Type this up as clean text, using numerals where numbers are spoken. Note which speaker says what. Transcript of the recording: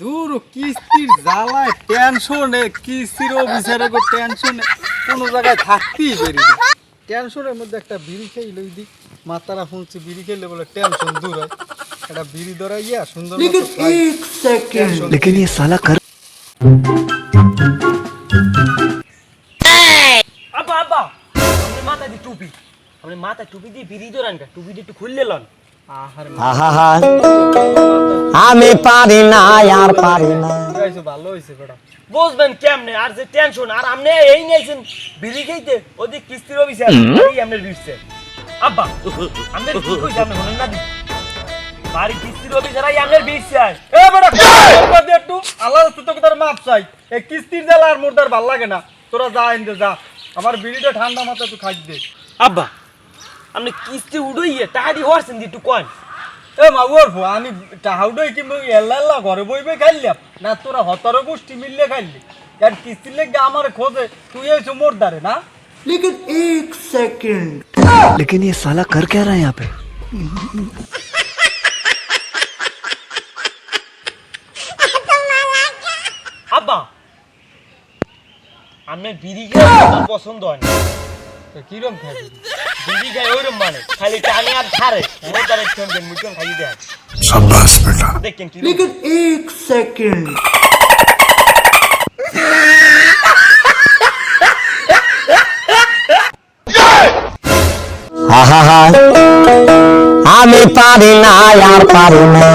Speaker 1: দূর কিস্তির জ্বালায় টেনশনে কিস্তির অফিসারে গো টেনশনে কোনো জায়গায় থাকতেই পারি না। টেনশনের মধ্যে একটা বিড়ি খেয়ে লই দিক মাতারা শুনছি বিড়ি খেলে বলে টেনশন দূর হয়। একটা বিড়ি ধরাইয়া সুন্দর মতো খাই।
Speaker 2: लेकिन ये साला कर
Speaker 3: আব্বা আব্বা আপনি মাথা দি টুপি আপনি মাথা টুপি দিয়ে বিড়ি ধরান কা টুপি দিয়ে একটু খুললে লন
Speaker 1: আহারে
Speaker 4: আমি পারি না আর পারি না।
Speaker 1: হইছে ভালো হইছে বেটা।
Speaker 3: বুঝবেন কেমনে আর যে টেনশন আর আপনি এই নিয়েছেন বিড়ি খাইতে ওদিক কিস্তির অফিসার এই আপনার বিড়ছে আব্বা আমাদের কি কইছে আপনি বলেন না দি বাড়ি কিস্তির অফিসার এই আপনার বিড়ছে
Speaker 1: এ বেটা কথা দে একটু আল্লাহ তো তোর মাপ চাই। এই কিস্তির জ্বালা আর মোর ভাল লাগে না। তোরা যা এনে যা আমার বিড়িটা ঠান্ডা মাথা তুই খাই দে।
Speaker 3: আব্বা আপনি কিস্তি উড়াইয়ে টাকাটি হরছেন দি একটু কন
Speaker 1: এ মা ওরফো আমি টাহাউডই কি এল্লা ঘরে বইবে খাইলাম না তোরা হতারো গোষ্ঠী মিললে খাইলি আর কিস্তির লেগে আমার খোঁজে তুই এসে মোর দারে না।
Speaker 2: लेकिन ये साला कर क्या रहा है यहाँ पे।
Speaker 3: আব্বা আপনার বিড়ি খেয়ে আমার পছন্দ হয় না
Speaker 1: কিরম খাবি
Speaker 3: বিড়ি খাই ওইরকম মানে খালি টানে আর ছাড়ে মোটারে চলবেন মুচন খাই দেয়
Speaker 2: शाबाश बेटा।
Speaker 3: দেখেন কি
Speaker 4: আমি পারি না আর পারি না।